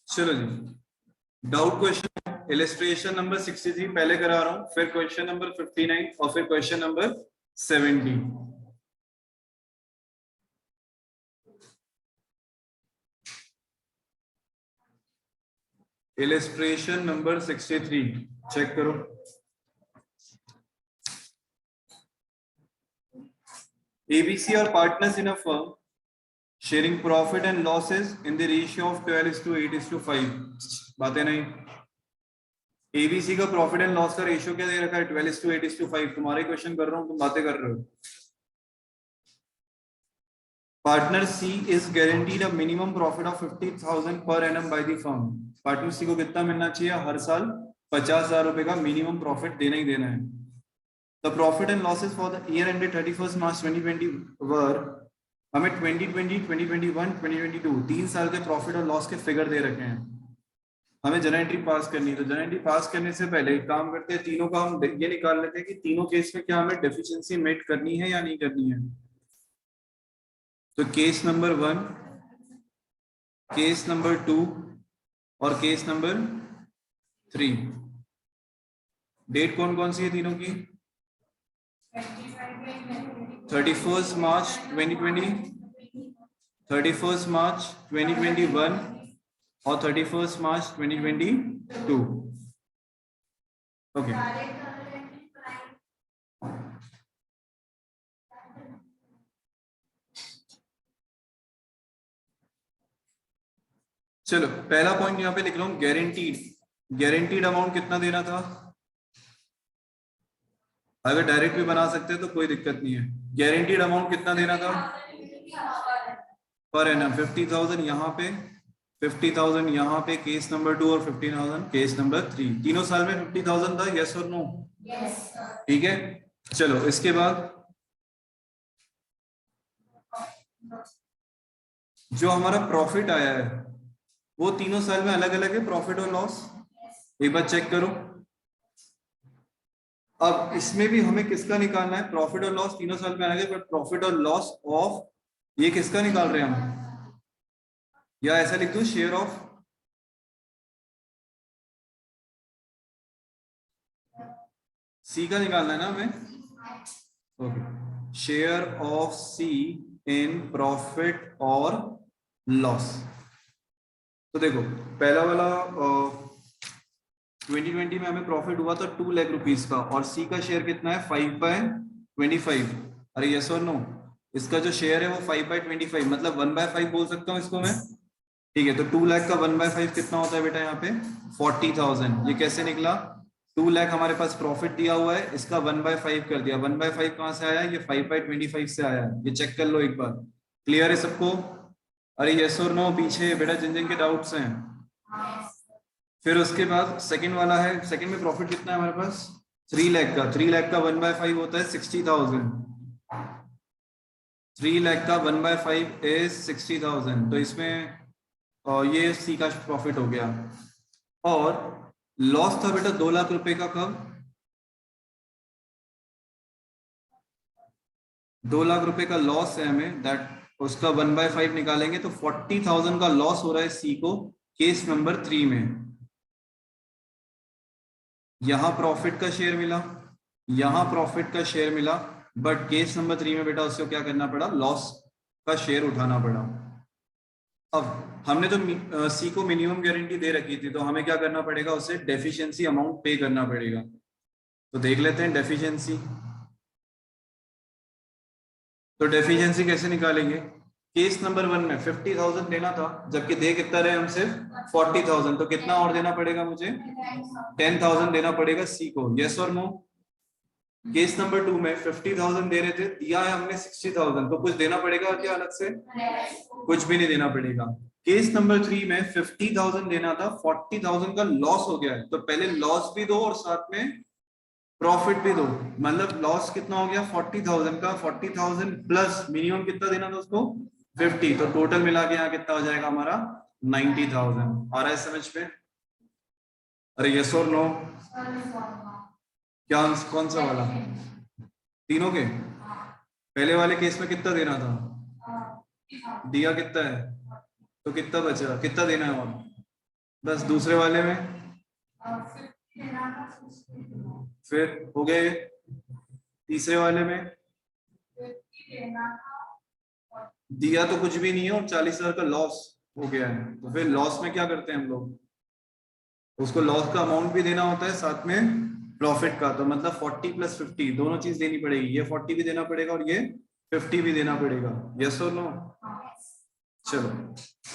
चलो जी, doubt question illustration number 63 पहले करा रहा हूं, फिर क्वेश्चन नंबर 59 और फिर question number 70। Illustration number 63 check करो। ABC are partners in a firm sharing profit and losses in the ratio of 12:8:5। बातें नहीं। ABC का प्रॉफिट एंड लॉस का रेशियो क्या दे रखा है? 12:8:5। तुम्हारे क्वेश्चन कर रहा हूं, तुम बातें कर रहे हो। Partner C is guaranteed a minimum profit of 50,000 per annum by the firm। Partner C को कितना मिलना चाहिए? हर साल 50,000 रुपए का मिनिमम प्रॉफिट देना ही देना है। The profit and losses for the year ended 31st March 2020 were, हमें 2020, 2021, 2022 3 साल के प्रॉफिट और लॉस के फिगर दे रखे हैं। हमें जर्नल एंट्री पास करनी है, तो जर्नल एंट्री पास करने से पहले एक काम करते हैं, तीनों का हम ये निकाल लेते हैं कि तीनों केस में क्या हमें डेफिशिएंसी मेट करनी है या नहीं करनी है। तो केस नंबर 1, केस नंबर 2 और केस नंबर 3। डेट कौन कौन सी है तीनों की? 31st March 2020, 31st March 2021 और 31st March 2022। ओके, चलो पहला पॉइंट यहाँ पे लिख रहा हूं, गारंटीड अमाउंट कितना देना था? अगर डायरेक्ट भी बना सकते हैं तो कोई दिक्कत नहीं है। गारंटीड अमाउंट कितना देना था पर एनम? 50,000 यहाँ पे, 50,000 यहाँ पे केस नंबर 2 और 15,000 केस नंबर 3। तीनों साल में 50,000 था, यस और नो? ठीक है, चलो इसके बाद जो हमारा प्रॉफिट आया है वो तीनों साल में अलग अलग है, प्रॉफिट और लॉस। एक बार चेक करो। अब इसमें भी हमें किसका निकालना है? प्रॉफिट और लॉस तीनों साल में अलग है, बट प्रॉफिट और लॉस ऑफ ये किसका निकाल रहे हैं हम? या ऐसा लिख दो, शेयर ऑफ सी का निकालना है ना हमें। Okay, share of C in profit और लॉस। तो देखो पहला वाला 2020 में हमें प्रॉफिट हुआ था 2 लाख रुपीस का, और सी का शेयर कितना है? 5/25। अरे यस और नो? इसका जो शेयर है वो 5/25, मतलब 1/5 बोल सकता हूँ इसको मैं। ठीक है, तो 2 लाख का 1/5 कितना होता है बेटा? यहाँ पे 40,000। ये कैसे निकला? 2 लाख हमारे पास प्रॉफिट दिया हुआ है, इसका 1/5 कर दिया। 1/5 कहाँ से आया? ये 5/25 से आया है। ये चेक कर लो एक बार। क्लियर है सबको? अरे यस और नो पीछे बेटा, जिन जिन के डाउट्स हैं। फिर उसके बाद सेकंड वाला है, सेकंड में प्रॉफिट कितना है हमारे पास? 3 लाख का। 3 लाख का 1/5 होता है 60,000। 3 लाख का 1/5 इज 60,000। तो इसमें ये सी का प्रॉफिट हो गया। और लॉस था बेटा 2 लाख रुपए का। कब? 2 लाख रुपए का लॉस है हमें, दैट उसका 1/5 निकालेंगे तो 40,000 का लॉस हो रहा है सी को केस नंबर 3 में। यहां प्रॉफिट का शेयर मिला, यहां प्रॉफिट का शेयर मिला, बट केस नंबर 3 में बेटा उसको क्या करना पड़ा? लॉस का शेयर उठाना पड़ा। अब हमने तो सी को मिनिमम गारंटी दे रखी थी, तो हमें क्या करना पड़ेगा? उसे डेफिशिएंसी अमाउंट पे करना पड़ेगा। तो देख लेते हैं डेफिशिएंसी। तो डेफिशिएंसी कैसे निकालेंगे? केस नंबर 1 में 50,000 देना था, जबकि दे कितना रहे हम? सिर्फ 40,000। तो कितना और देना पड़ेगा मुझे? 10,000 देना पड़ेगा सी को। यस और नो? केस नंबर 2 में 50,000 दे रहे थे, दिया है हमने 60,000, तो कुछ देना पड़ेगा क्या अलग से? कुछ भी नहीं देना पड़ेगा। केस नंबर 3 में 50,000 देना था, 40,000 का लॉस हो गया है, तो पहले लॉस भी दो और साथ में प्रॉफिट भी दो। मतलब लॉस कितना हो गया? 40,000 का। 40,000 प्लस मिनिमम कितना देना था उसको? 50। तो टोटल मिला के यहाँ कितना हो जाएगा हमारा? 90,000। आ रहा है समझ में? अरे यस और नो? क्या कौन सा वाला? तीनों के? पहले वाले केस में कितना देना था? दिया कितना है? तो कितना बचा, कितना देना है और बस दूसरे वाले में फिर हो गए, तीसरे वाले में दिया तो कुछ भी नहीं है और 40,000 का लॉस हो गया है, तो फिर लॉस में क्या करते हैं हम लोग, उसको लॉस का अमाउंट भी देना होता है साथ में प्रॉफिट का, तो मतलब 40 + 50 दोनों चीज देनी पड़ेगी, ये 40 भी देना पड़ेगा और ये 50 भी देना पड़ेगा, यस और नो। चलो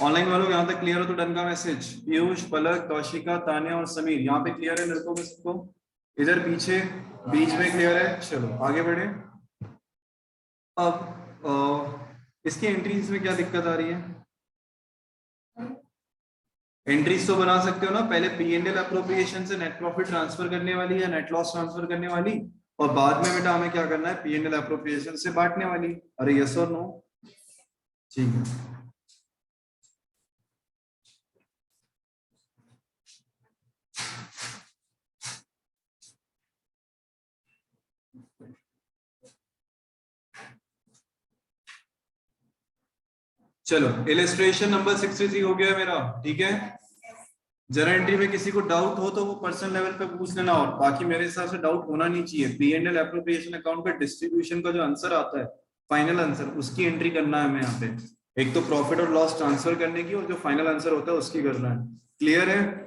ऑनलाइन वालों यहाँ तक क्लियर हो तो डन का मैसेज, पीयूष, पलक, कौशिका, तान्या और समीर यहाँ पे क्लियर है लड़कों में सबको, इधर पीछे बीच में क्लियर है। चलो आगे बढ़े। अब इसकी एंट्रीज में क्या दिक्कत आ रही है, एंट्रीज तो बना सकते हो ना, पहले P&L अप्रोप्रिएशन से नेट प्रॉफिट ट्रांसफर करने वाली या नेट लॉस ट्रांसफर करने वाली, और बाद में बेटा हमें क्या करना है, P&L अप्रोप्रिएशन से बांटने वाली। अरे यस और नो, ठीक है। चलो इलिस्ट्रेशन नंबर 63 हो गया मेरा, ठीक है। जरा एंट्री में किसी को डाउट हो तो वो पर्सनल लेवल पे पूछ लेना, और बाकी मेरे हिसाब से डाउट होना नहीं चाहिए। P&L एप्रोप्रिएशन अकाउंट का डिस्ट्रीब्यूशन का जो आंसर आता है, फाइनल आंसर, उसकी एंट्री करना है हमें यहाँ पे, एक तो प्रॉफिट और लॉस ट्रांसफर करने की, और जो फाइनल आंसर होता है उसकी करना है। क्लियर है?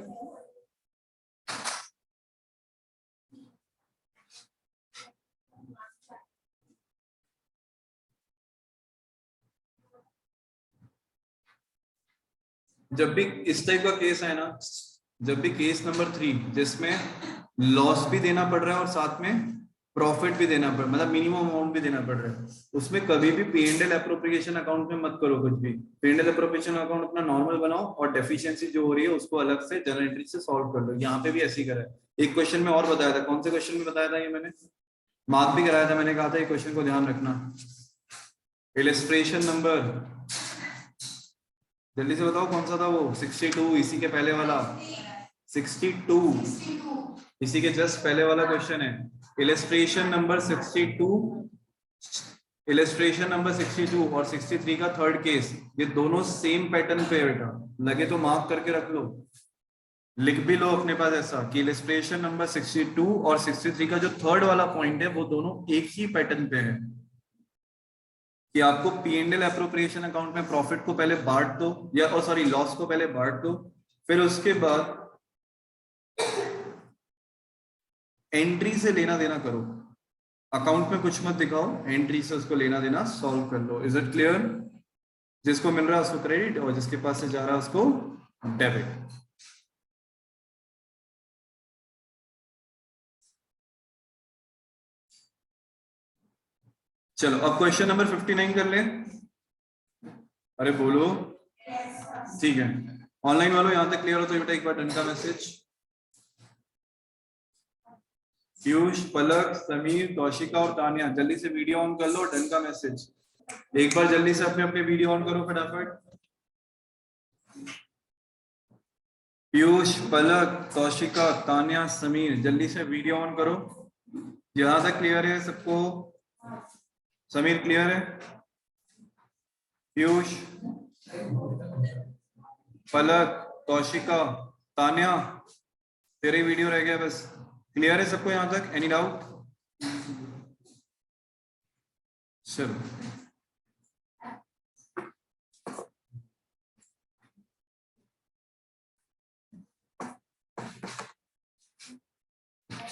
जब भी इस टाइप का केस है ना, जब भी केस नंबर 3 जिसमें लॉस भी देना पड़ रहा है और साथ में प्रॉफिट भी देना पड़, मतलब मिनिमम अमाउंट भी देना पड़ रहा है, उसमें कभी भी P&L एप्रोप्रिएशन अकाउंट में मत करो कुछ भी। P&L एप्रोप्रिएशन अकाउंट अपना नॉर्मल बनाओ और डेफिशिएंसी जो हो रही है उसको अलग से जनरल एंट्री से सॉल्व कर लो। यहाँ पे भी ऐसे ही करा है। एक क्वेश्चन में और बताया था, कौन से क्वेश्चन में बताया था ये, मैंने मार्क भी कराया था, मैंने कहा था ये क्वेश्चन को ध्यान रखना। इलिस्ट्रेशन नंबर, जल्दी से बताओ कौन सा था वो, 62, इसी के पहले वाला 62, इसी के जस्ट पहले वाला क्वेश्चन है। इलिस्ट्रेशन नंबर 62, इलिस्ट्रेशन नंबर 62 और 63 का थर्ड केस, ये दोनों सेम पैटर्न पे बेटा, लगे तो मार्क करके रख लो, लिख भी लो अपने पास ऐसा कि इलिस्ट्रेशन नंबर 62 और 63 का जो थर्ड वाला पॉइंट है वो दोनों एक ही पैटर्न पे है, कि आपको P&L एप्रोप्रिएशन अकाउंट में प्रॉफिट को पहले बांट दो, या सॉरी लॉस को पहले बांट दो, फिर उसके बाद एंट्री से लेना देना करो, अकाउंट में कुछ मत दिखाओ, एंट्री से उसको लेना देना सॉल्व कर लो। Is it clear? जिसको मिल रहा है उसको क्रेडिट और जिसके पास से जा रहा है उसको डेबिट। चलो अब क्वेश्चन नंबर 59 कर ले। अरे बोलो, ठीक है। ऑनलाइन वालों यहाँ तक क्लियर हो तो बेटा एक बार डन का मैसेज। पीयूष, पलक, समीर, कौशिका और तान्या जल्दी से वीडियो ऑन कर लो, डन का मैसेज। एक बार जल्दी से अपने अपने वीडियो ऑन करो फटाफट। पीयूष, पलक, कौशिका, तान्या, समीर जल्दी से वीडियो ऑन करो। यहां तक क्लियर है सबको? समीर क्लियर है? पीयूष, पलक, कौशिका, तान्या, तेरे वीडियो रह गया बस। क्लियर है सबको यहां तक? Any doubt? चलो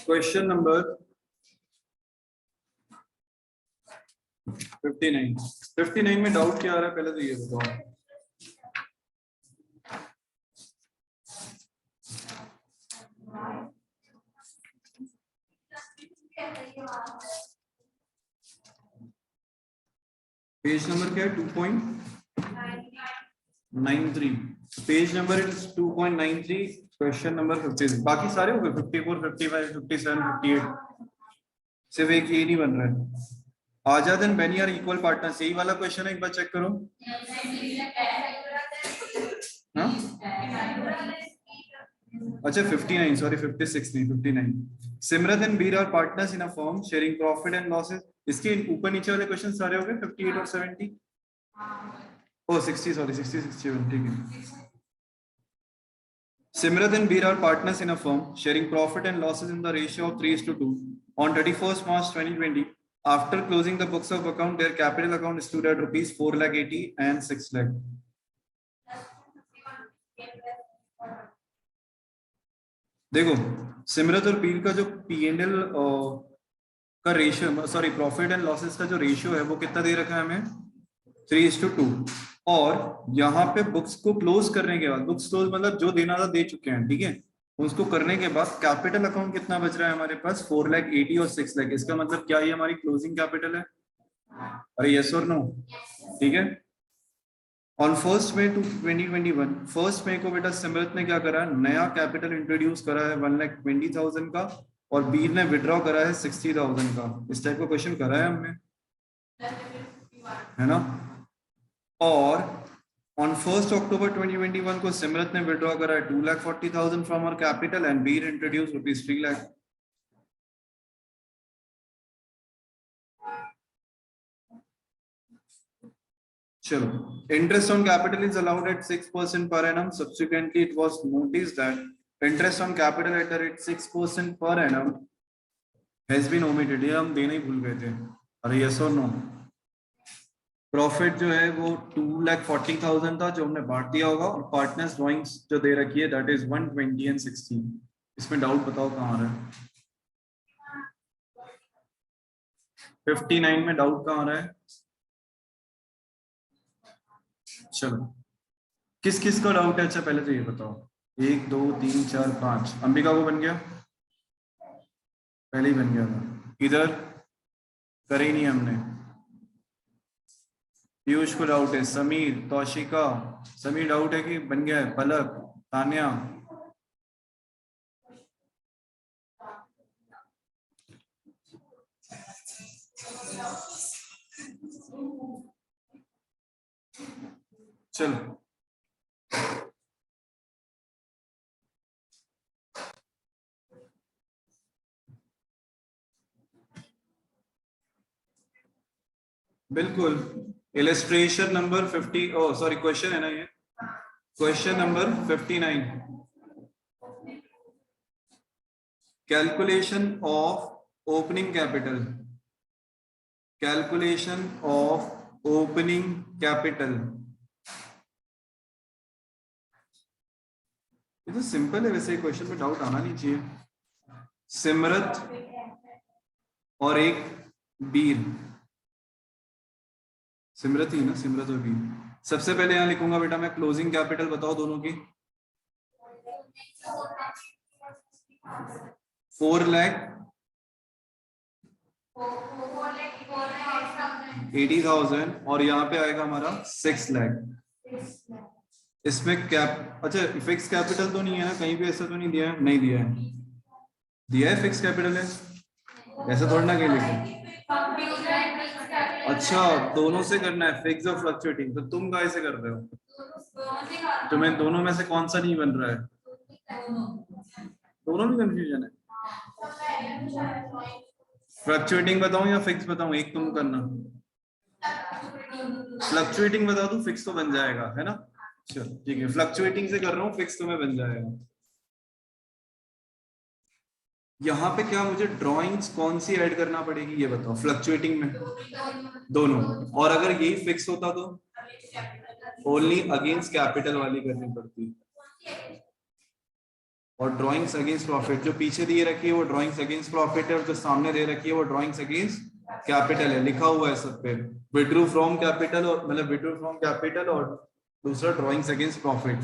क्वेश्चन नंबर 59 में डाउट क्या आ रहा है पहले तो ये बताओ। पेज नंबर क्या है? 2.93, page number is 2.93, question number 50। बाकी सारे हो गए 54, 55, 57, 58, सिर्फ एक ये नहीं बन रहा है। Azad and Beni are equal partners, यही वाला क्वेश्चन है, एक बार चेक करो। हाँ अच्छा 59, सॉरी 56 नहीं 59। Simrat and Bir are partners in a firm sharing profit and losses. इसके ऊपर नीचे वाले क्वेश्चन सारे हो गए 58 और 70। ओ 60, सॉरी 60 61, ठीक है। Simrat and Beer are partners in a firm, sharing profit and losses in the ratio of 3:2. On 31st March 2020, after closing the books of account, their capital account stood at rupees 4,80,000 and 6 lakh. देखो, सिमरत और बीर का जो P&L का ratio, sorry profit and losses का जो ratio है वो कितना दे रखा है हमें, 3:2। और यहाँ पे बुक्स को क्लोज करने के बाद, बुक्स क्लोज मतलब जो देना था दे चुके हैं, ठीक है, उसको करने के बाद कैपिटल अकाउंट कितना बच रहा है हमारे पास, 4,80,000 और 6 लाख। इसका मतलब क्या ये हमारी क्लोजिंग कैपिटल है? अरे यस और नो? ठीक है। ऑन 1 मई 2021, 1 मई को बेटा सिमरत ने क्या करा, नया कैपिटल इंट्रोड्यूस करा है 1,20,000 का, और बीर ने विड्रॉ करा है 60,000 का। इस टाइप का क्वेश्चन करा है हमने, है ना। और ऑन 1 अक्टूबर 2021 को सिमरत ने विड्रॉ करा है 2,40,000 from our capital and Bir introduce rupees 3 lakh. चलो, interest on capital is allowed at 6% per annum. Subsequently, it was noticed that interest on capital at the rate 6% per annum has been omitted. ये हम देना ही भूल गए थे। अरे yes or no? प्रॉफिट जो है वो 2,40,000 था जो हमने बांट दिया होगा, और पार्टनर्स ड्राइंग्स जो दे रखी है दैट इज 120 एंड 60। इसमें डाउट बताओ कहाँ आ रहा है? 59 में डाउट कहाँ आ रहा है? चलो, किस किस का डाउट है? अच्छा पहले तो ये बताओ, 1 2 3 4 5, अंबिका को बन गया, पहले ही बन गया था। इधर करे ही नहीं हमने। पीयूष को डाउट है, समीर, तौशिका, समीर डाउट है कि बन गया है, पलक, तान्या, चलो बिल्कुल। इलस्ट्रेशन नंबर 50, ओ सॉरी क्वेश्चन है ना ये, question number 59, calculation of opening capital, calculation of opening capital. ये तो सिंपल है वैसे, क्वेश्चन में डाउट आना नहीं चाहिए। सिमरत और एक बीर, सिमरत ही ना, सिमरत और बीर। सबसे पहले यहां लिखूंगा बेटा मैं क्लोजिंग कैपिटल, बताओ दोनों की। 4,80,000 और यहाँ पे आएगा हमारा 6 लाख। इसमें कैप, अच्छा फिक्स कैपिटल तो नहीं है ना कहीं पे, ऐसा तो नहीं दिया है? नहीं दिया है, दिया है फिक्स कैपिटल है, ऐसा थोड़ा ना कहीं लिखे। अच्छा दोनों से करना है, फिक्स और फ्लक्चुएटिंग, तो तुम कैसे कर रहे हो? तुम्हें दोनों में से कौन सा नहीं बन रहा है? दोनों में कंफ्यूजन है। फ्लक्चुएटिंग बताऊं या फिक्स बताऊं? एक तुम करना, फ्लक्चुएटिंग बता दूं, फिक्स तो बन जाएगा, है ना। चलो ठीक है, फ्लक्चुएटिंग से कर रहा हूँ, फिक्स तुम्हें बन जाएगा। यहाँ पे क्या मुझे ड्राइंग्स कौन सी ऐड करना पड़ेगी ये बताओ, फ्लक्चुएटिंग में? दोनों। और अगर यही फिक्स होता तो ओनली अगेंस्ट कैपिटल वाली करनी पड़ती। और ड्राइंग्स अगेंस्ट प्रॉफिट जो पीछे दिए रखी है वो ड्राइंग्स अगेंस्ट प्रॉफिट है, और जो सामने दे रखी है वो ड्राइंग्स अगेंस्ट कैपिटल है, लिखा हुआ है सब पे। विड्रू फ्रॉम कैपिटल, और मतलब विड्रू फ्रॉम कैपिटल, और दूसरा ड्राइंग्स अगेंस्ट प्रॉफिट।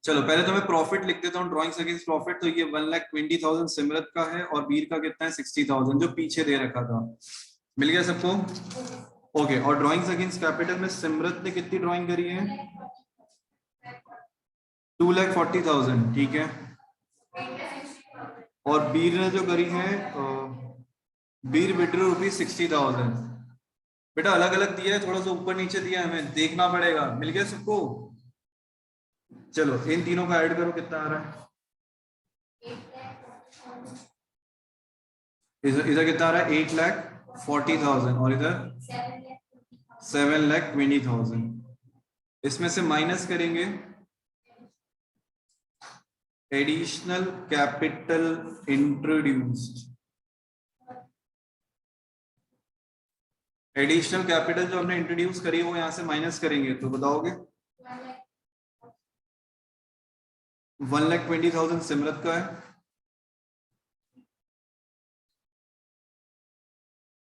चलो पहले तो मैं प्रॉफिट लिख देता हूँ, ड्राइंग्स अगेंस्ट प्रॉफिट। तो ये 1,20,000 सिमरत का है, और बीर का कितना है, 60,000 जो पीछे दे रखा था। मिल गया सबको? ओके। और ड्राइंग्स अगेंस्ट कैपिटल में सिमरत ने कितनी ड्राइंग करी है? 2,40,000, ठीक है। और बीर ने जो करी है, बीर विड्रू रुपीज 60,000। बेटा अलग अलग दिया है, थोड़ा सा ऊपर नीचे दिया है, हमें देखना पड़ेगा। मिल गया सबको? चलो इन तीनों का ऐड करो, कितना आ रहा है? इधर कितना आ रहा है? 8,40,000, और इधर 7,20,000। इसमें से माइनस करेंगे additional capital introduced. Additional capital जो हमने इंट्रोड्यूस करी वो यहां से माइनस करेंगे तो बताओगे 1,20,000 सिमरत का है,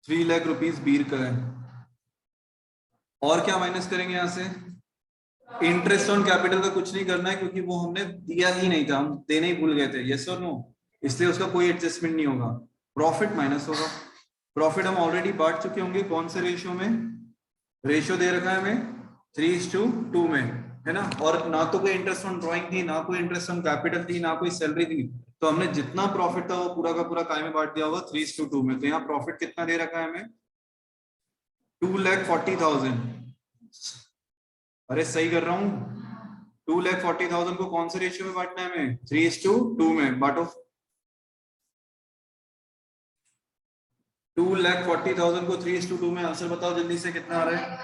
3 लाख रुपीस बीर का है। और क्या माइनस करेंगे यहां से? इंटरेस्ट ऑन कैपिटल का कुछ नहीं करना है क्योंकि वो हमने दिया ही नहीं था, हम देने ही भूल गए थे, यस और नो, इसलिए उसका कोई एडजस्टमेंट नहीं होगा। प्रॉफिट माइनस होगा। प्रॉफिट हम ऑलरेडी बांट चुके होंगे कौन से रेशियो में? रेशियो दे रखा है हमें 3:2 में, है ना। और ना तो कोई इंटरेस्ट ऑन ड्राइंग थी, ना कोई इंटरेस्ट ऑन कैपिटल थी, ना कोई सैलरी थी, तो हमने जितना प्रॉफिट था वो पूरा का पूरा काय में बांट दिया होगा 3:2 में। तो यहाँ प्रॉफिट कितना दे रखा है हमें? 2,40,000। अरे सही कर रहा हूँ, 2,40,000 को कौन से रेशियो में बांटना है हमें? 3:2 में बांटो। 2,40,000 को 3:2 में आंसर बताओ जल्दी से, कितना आ रहा है?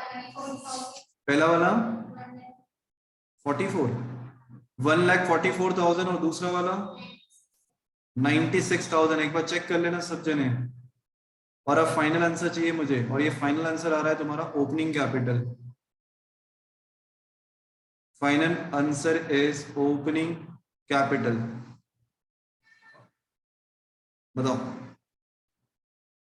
पहला वाला 44, 1,44,000 और दूसरा वाला 96,000। एक बार चेक कर लेना सब जने। और अब फाइनल आंसर चाहिए मुझे, और ये फाइनल आंसर आ रहा है तुम्हारा opening capital. Final answer is opening capital. बताओ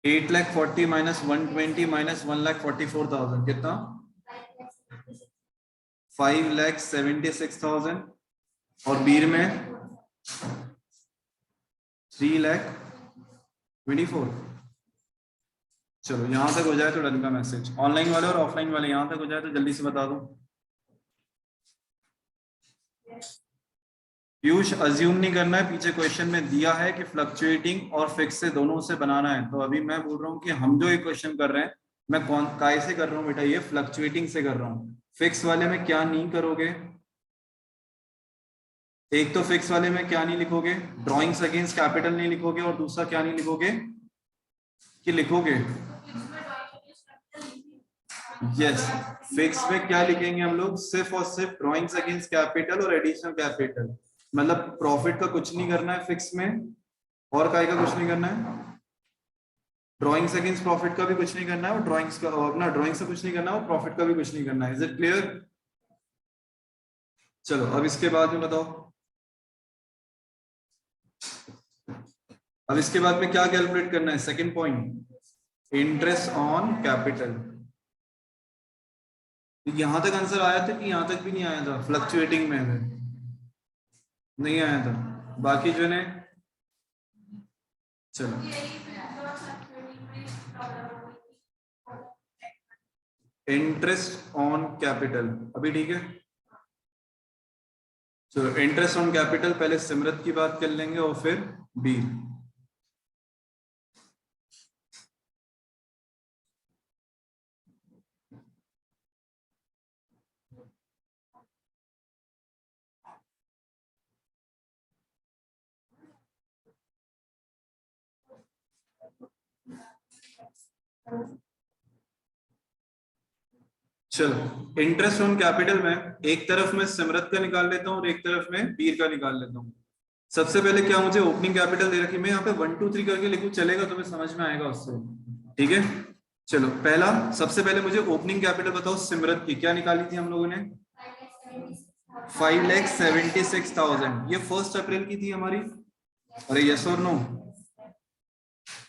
8,40,000 माइनस 120 माइनस 1,44,000 कितना? 5,76,000। और बीर में 3,24,000। चलो यहां तक हो जाए तो डन का मैसेज। ऑनलाइन वाले और ऑफलाइन वाले यहां तक हो जाए तो जल्दी से बता दो। पीयूष अज्यूम नहीं करना है, पीछे क्वेश्चन में दिया है कि फ्लक्चुएटिंग और फिक्स से दोनों से बनाना है। तो अभी मैं बोल रहा हूँ कि हम जो ये क्वेश्चन कर रहे हैं, मैं कौन काय से कर रहा हूँ बेटा? ये फ्लक्चुएटिंग से कर रहा हूँ। फिक्स वाले में क्या नहीं करोगे? एक तो फिक्स वाले में क्या नहीं लिखोगे? ड्रॉइंग्स अगेंस्ट कैपिटल नहीं लिखोगे, और दूसरा क्या नहीं लिखोगे कि लिखोगे? यस, फिक्स में क्या लिखेंगे हम लोग? सिर्फ और सिर्फ ड्रॉइंग्स अगेंस्ट कैपिटल और एडिशनल कैपिटल। मतलब प्रॉफिट का कुछ नहीं करना है फिक्स में, और काय का कुछ नहीं करना है, ड्रॉइंग्स अगेंस्ट प्रॉफिट का भी कुछ नहीं करना है, और ड्रॉइंग्स का अपना ड्रॉइंग्स का कुछ नहीं करना है, और प्रॉफिट का भी कुछ नहीं करना है। Is it clear? चलो अब इसके बाद में बताओ, अब इसके बाद में क्या कैलकुलेट करना है? Second point, interest on capital. यहां तक आंसर आया था कि यहां तक भी नहीं आया था? फ्लक्चुएटिंग में नहीं आया था, बाकी जो ने चलो इंटरेस्ट ऑन कैपिटल अभी ठीक है। चलो इंटरेस्ट ऑन कैपिटल पहले सिमरत की बात कर लेंगे और फिर बी। चलो इंटरेस्ट ऑन कैपिटल में एक तरफ मैं सिमरत का निकाल लेता हूँ और एक तरफ मैं बीर का निकाल लेता हूँ। सबसे पहले क्या मुझे ओपनिंग कैपिटल दे रखी, मैं यहाँ पे 1 2 3 करके लिखूं चलेगा? तुम्हें समझ में आएगा उससे, ठीक है। चलो पहला सबसे पहले मुझे ओपनिंग कैपिटल बताओ सिमरत की, क्या निकाली थी हम लोगों ने? 5,76,000। ये 1 अप्रैल की थी हमारी। अरे यस और नो?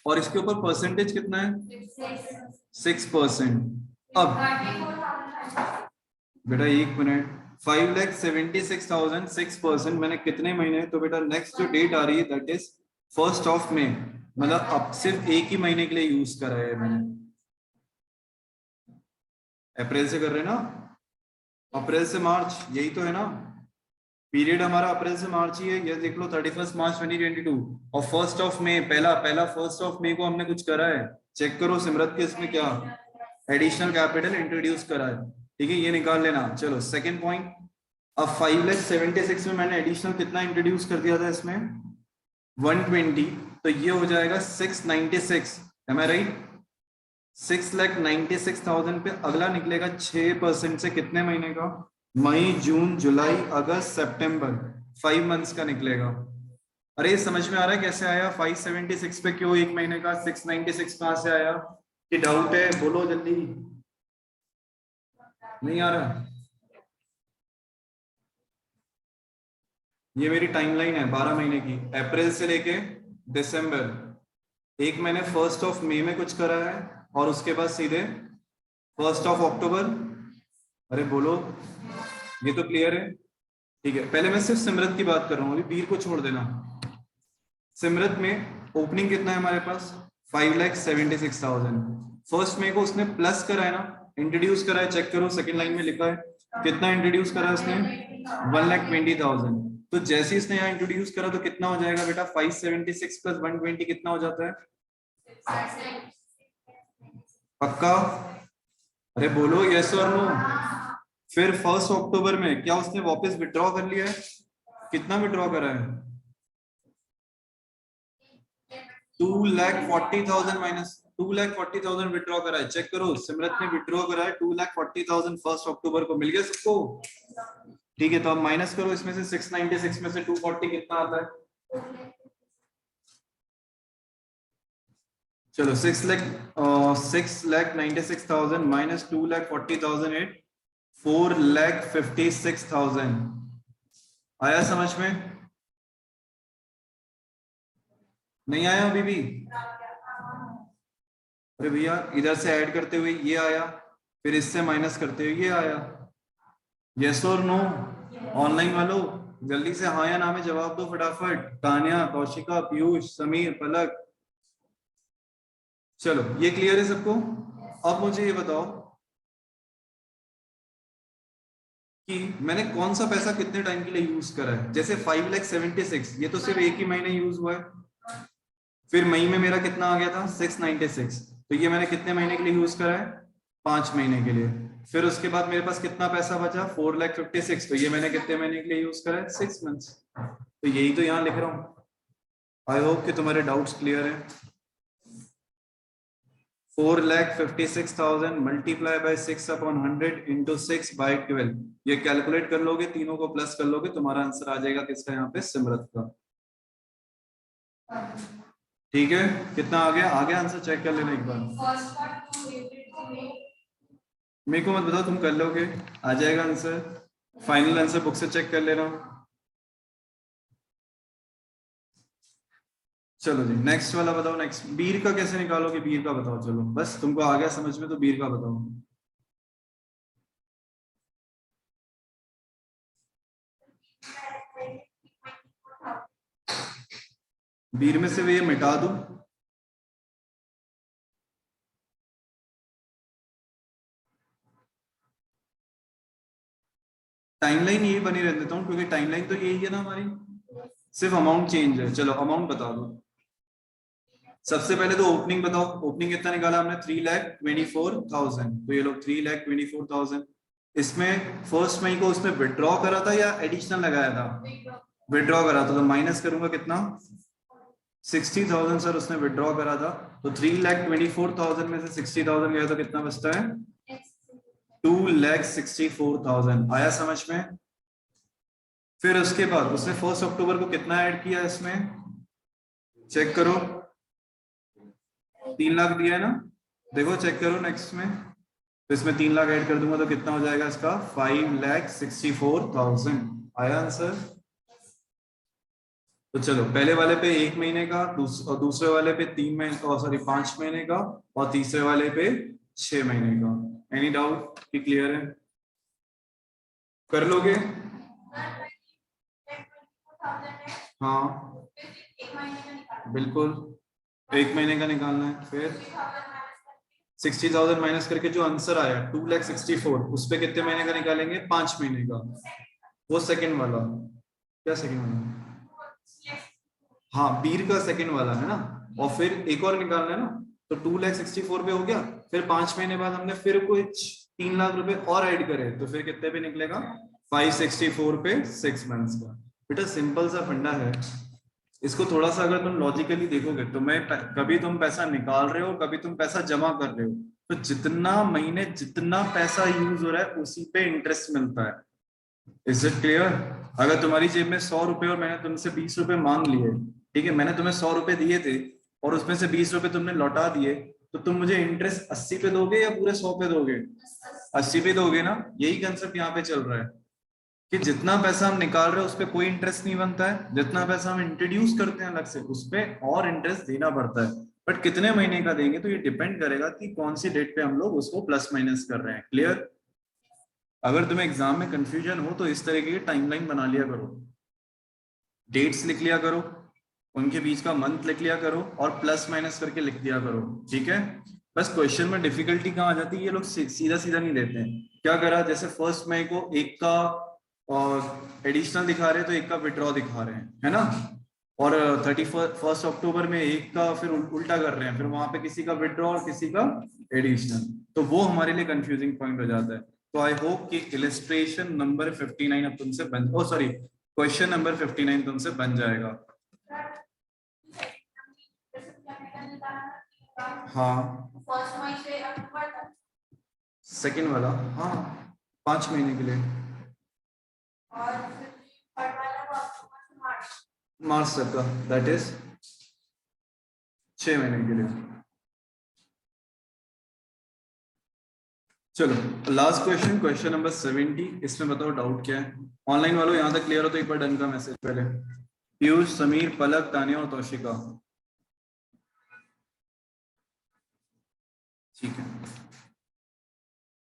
और इसके ऊपर परसेंटेज कितना है? 6%। अब बेटा एक मिनट, 5,76,000 6%, मैंने कितने महीने? तो बेटा नेक्स्ट जो डेट आ रही है दैट इज 1 मई। मतलब अब सिर्फ एक ही महीने के लिए यूज करा है मैंने। अप्रैल से कर रहे हैं ना? अप्रैल से मार्च, यही तो है ना पीरियड हमारा? अप्रैल से मार्च ही है। ये देख लो 31 मार्च 2022 और 1 मई। पहला 1 मई को हमने कुछ करा है? चेक करो सिमरत के इसमें क्या एडिशनल कैपिटल इंट्रोड्यूस करा है, ठीक है, ये निकाल लेना। चलो सेकंड पॉइंट, अब 5,76,000 में मैंने एडिशनल कितना इंट्रोड्यूस कर दिया था इसमें? 120, तो ये हो जाएगा 696। एम आई राइट? 6,96,000 पे अगला निकलेगा 6% से कितने महीने का? मई, जून, जुलाई, अगस्त, सितंबर, 5 मंथ्स का निकलेगा। अरे समझ में आ रहा है कैसे आया? 576 पे क्यों एक महीने का 696 कहां से आया? कि डाउट है? बोलो जल्दी। नहीं आ रहा? ये मेरी टाइमलाइन है 12 महीने की, अप्रैल से लेके दिसंबर। एक मैंने 1 मई में कुछ करा है और उसके बाद सीधे 1 अक्टूबर। अरे बोलो, ये तो क्लियर है? ठीक है, पहले मैं सिर्फ सिमरत की बात कर रहा हूँ, अभी बीर को छोड़ देना। सिमरत में ओपनिंग कितना है हमारे पास? 5,76,000। 1 मई को उसने प्लस करा है ना, इंट्रोड्यूस करा है, चेक करो सेकंड लाइन में लिखा है कितना इंट्रोड्यूस करा है उसने? 1,20,000। तो जैसे ही इसने यहाँ इंट्रोड्यूस करा तो कितना हो जाएगा बेटा? 576 प्लस 120 कितना हो जाता है? पक्का? अरे बोलो यस और नो। फिर 1 अक्टूबर में क्या उसने वापस विड्रॉ कर लिया है? कितना विड्रॉ करा है? 2,40,000 माइनस 2,40,000 विड्रॉ करा है। चेक करो, सिमरत ने विड्रॉ करा है 2,40,000 1 अक्टूबर को। मिल गया सबको? ठीक है, तो अब माइनस करो इसमें से 696 में से 240 कितना आता है? चलो 6,96,000 माइनस 2,40,000 4,56,000 आया समझ में? नहीं आया अभी भी? अरे भैया इधर से ऐड करते हुए ये आया, फिर इससे माइनस करते हुए ये आया। यस और नो? ऑनलाइन वालों जल्दी से हाँ या ना में जवाब दो फटाफट। तान्या, कौशिका, पीयूष, समीर, पलक। चलो ये क्लियर है सबको? अब मुझे ये बताओ कि मैंने कौन सा पैसा कितने टाइम के लिए यूज करा है। जैसे 5,76,000 ये तो सिर्फ एक ही महीने यूज हुआ है। फिर मई में मेरा कितना आ गया था? 696। तो ये मैंने कितने महीने के लिए यूज करा है? 5 महीने के लिए। फिर उसके बाद मेरे पास कितना पैसा बचा? 4,56,000। तो ये मैंने कितने महीने के लिए यूज करा है? 6 मंथ्स। तो यही तो यहाँ लिख रहा हूँ। आई होप कि तुम्हारे डाउट्स क्लियर है। 4,56,000 मल्टीप्लाई बाय 6/100 इंटू 6/12। ये कैलकुलेट कर लोगे, तीनों को प्लस कर लोगे, तुम्हारा आंसर आ जाएगा किसका? यहाँ पे सिमरत का। ठीक है, कितना आ गया? आ गया आंसर? चेक कर लेना एक बार। मेरे को मत बताओ, तुम कर लोगे, आ जाएगा आंसर। फाइनल आंसर बुक से चेक कर लेना। चलो जी नेक्स्ट वाला बताओ। नेक्स्ट बीर का कैसे निकालोगे? बीर का बताओ। चलो बस तुमको आ गया समझ में, तो बीर का बताओ। बीर में से वे मिटा दूं? टाइमलाइन यही बनी रहने देता हूँ, क्योंकि टाइमलाइन तो यही है ना हमारी, सिर्फ अमाउंट चेंज है। चलो अमाउंट बता दो। सबसे पहले तो ओपनिंग बताओ। ओपनिंग कितना निकाला हमने? 3,24,000। तो ये लोग 3,24,000। इसमें 1 मई को उसने विड्रॉ करा था या एडिशनल लगाया था? विड्रॉ करा था, तो माइनस करूंगा कितना? 60,000 सर उसने विड्रॉ करा था। तो 3,24,000 में से 60,000 गया तो कितना बचता है? 2,64,000। आया समझ में? फिर उसके बाद उसने 1 अक्टूबर को कितना ऐड किया इसमें? चेक करो, 3 लाख दिया है ना? देखो चेक करो नेक्स्ट में, तो इसमें 3 लाख ऐड कर दूंगा तो कितना हो जाएगा इसका? 5,64,000। आया आंसर? तो चलो पहले वाले पे 1 महीने का, और दूसरे वाले पे 3 महीने, सॉरी 5 महीने का, और तीसरे वाले पे 6 महीने का। एनी डाउट कि क्लियर है? कर लोगे? हाँ बिल्कुल, 1 महीने का निकालना है। फिर 60,000 माइनस करके जो आंसर आया 2,64,000, उस पे कितने महीने का निकालेंगे? 5 महीने का। वो सेकंड वाला, क्या सेकंड वाला? हाँ बीर का सेकंड वाला है ना। और फिर एक और निकालना है ना, तो 2,64,000 पे हो गया। फिर 5 महीने बाद हमने फिर कुछ 3 लाख रुपए और ऐड करे, तो फिर कितने पे निकलेगा? 564 पे 6 मंथ्स का। बेटा सिंपल सा फंडा है, इसको थोड़ा सा अगर तुम लॉजिकली देखोगे तो मैं कभी तुम पैसा निकाल रहे हो, कभी तुम पैसा जमा कर रहे हो, तो जितना महीने जितना पैसा यूज हो रहा है उसी पे इंटरेस्ट मिलता है। Is it clear? अगर तुम्हारी जेब में 100 रुपए और मैंने तुमसे 20 रुपए मांग लिए, ठीक है, मैंने तुम्हें 100 रुपए दिए थे और उसमें से 20 रुपए तुमने लौटा दिए, तो तुम मुझे इंटरेस्ट 80 पे दोगे या पूरे 100 पे दोगे? 80 पे दोगे ना। यही कंसेप्ट यहाँ पे चल रहा है कि जितना पैसा हम निकाल रहे हैं उस पर कोई इंटरेस्ट नहीं बनता है, जितना पैसा हम इंट्रोड्यूस करते हैं अलग से उस पर और इंटरेस्ट देना पड़ता है। बट कितने महीने का देंगे तो ये डिपेंड करेगा कि कौन सी डेट पे हम लोग उसको प्लस माइनस कर रहे हैं। क्लियर? अगर तुम्हें एग्जाम में कंफ्यूजन हो तो इस तरीके की टाइमलाइन बना लिया करो, डेट्स लिख लिया करो, उनके बीच का मंथ लिख लिया करो और प्लस माइनस करके लिख दिया करो, ठीक है। बस क्वेश्चन में डिफिकल्टी कहाँ आ जाती है, ये लोग सीधा सीधा नहीं देते हैं। क्या करा, जैसे 1 मई को एक का एडिशनल दिखा रहे हैं तो एक का विड्रॉ दिखा रहे हैं, है ना, और 31 अक्टूबर में एक का फिर उल्टा कर रहे हैं, फिर वहां पे किसी का विड्रॉ और किसी का एडिशनल, तो वो हमारे लिए कंफ्यूजिंग पॉइंट हो जाता है। तो आई होप कि इलस्ट्रेशन नंबर 59 अब तुमसे बन, ओ सॉरी, क्वेश्चन नंबर 59 तुमसे बन जाएगा। हाँ, सेकंड वाला, हाँ, 5 महीने के लिए, मार्च तक का, दैट इज 6 महीने के लिए। चलो लास्ट क्वेश्चन, क्वेश्चन नंबर 70। इसमें बताओ डाउट क्या है। ऑनलाइन वालों यहाँ तक क्लियर हो तो एक बार डन का मैसेज पहले। पीयूष, समीर, पलक, तानिया और तौशिका, ठीक है।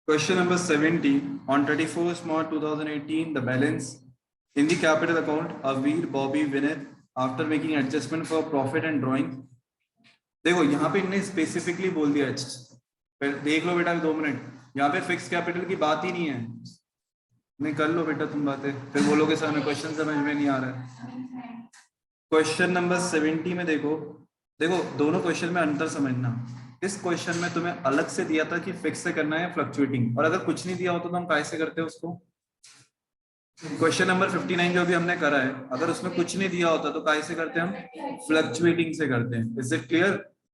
Question number 70. On 31st March 2018, the balance in the capital account of Veer, Bobby, Vinith, after making adjustment for profit and drawing. देखो यहाँ पे इन्हें स्पेसिफिकली बोल दिया, देख लो बेटा 2 मिनट, यहाँ पे फिक्स कैपिटल की बात ही नहीं है। नहीं, कर लो बेटा तुम बातें, फिर बोलोगे सर हमें क्वेश्चन समझ में नहीं आ रहा है। क्वेश्चन नंबर 70 में देखो, देखो दोनों क्वेश्चन में अंतर समझना। इस क्वेश्चन में तुम्हें अलग से दिया था कि फिक्स से करना है फ्लक्चुएटिंग, और अगर कुछ नहीं दिया होता तो हम कैसे करते हैं उसको। क्वेश्चन नंबर 59 जो भी हमने करा है, अगर उसमें कुछ नहीं दिया होता तो कैसे करते हैं हम, फ्लक्चुएटिंग से करते हैं। Is it clear?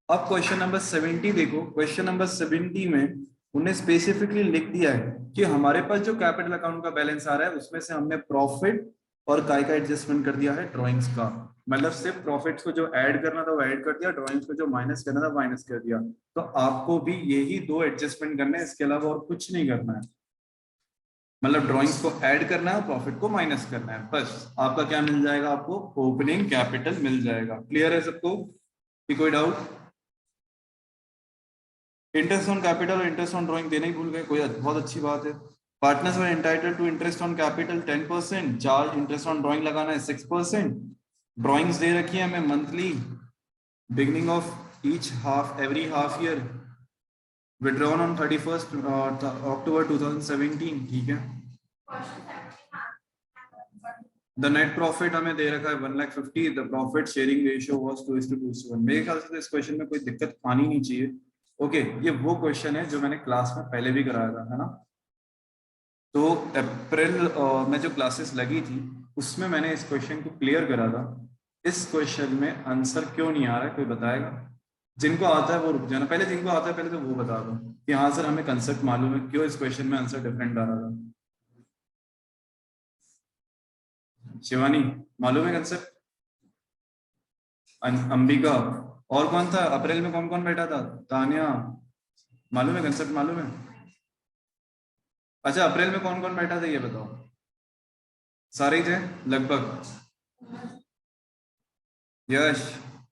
अब क्वेश्चन नंबर 70 देखो, क्वेश्चन नंबर 70 में उन्हें स्पेसिफिकली लिख दिया है कि हमारे पास जो कैपिटल अकाउंट का बैलेंस आ रहा है उसमें से हमने प्रॉफिट और काय का एडजस्टमेंट कर दिया है ड्रॉइंग्स का। मतलब सिर्फ प्रॉफिट्स को जो ऐड करना था वो ऐड कर दिया, ड्रॉइंग्स को जो माइनस करना था माइनस कर दिया। तो आपको भी यही 2 एडजस्टमेंट करने हैं, इसके अलावा और कुछ नहीं करना है। मतलब ड्रॉइंग्स को ऐड करना है, प्रॉफिट को माइनस करना है, बस आपका क्या मिल जाएगा, आपको ओपनिंग कैपिटल मिल जाएगा। क्लियर है सबको? कोई डाउट? इंटरेस्ट ऑन कैपिटल और इंटरेस्ट ऑन ड्राइंग देना ही भूल गए, कोई बहुत अच्छी बात है। Partners were entitled to interest on capital 10%, charge interest on drawing लगाना है 6%। ड्राइंग्स दे रखी है हमें monthly, beginning of each half, every half year, withdrawn on 31st October 2017, ठीक है। द नेट प्रॉफिट हमें दे रखा है 1,50,000, the profit sharing ratio was 2:2:1। मेरे ख्याल से तो इस क्वेश्चन में कोई दिक्कत आनी नहीं चाहिए। ओके, ये वो क्वेश्चन है जो मैंने क्लास में पहले भी कराया था, है ना। तो अप्रैल में जो क्लासेस लगी थी उसमें मैंने इस क्वेश्चन को क्लियर करा था। इस क्वेश्चन में आंसर क्यों नहीं आ रहा है, कोई बताएगा? जिनको आता है वो रुक जाना, पहले जिनको आता है पहले तो वो बता दो कि हाँ सर हमें कंसेप्ट मालूम है, क्यों इस क्वेश्चन में आंसर डिफरेंट आ रहा था। शिवानी, मालूम है कंसेप्ट? अंबिका, और कौन था अप्रैल में, कौन कौन बैठा था? तानिया, मालूम है कंसेप्ट, मालूम है? अच्छा, अप्रैल में कौन कौन बैठा था ये बताओ। सारे ही थे लगभग? यश,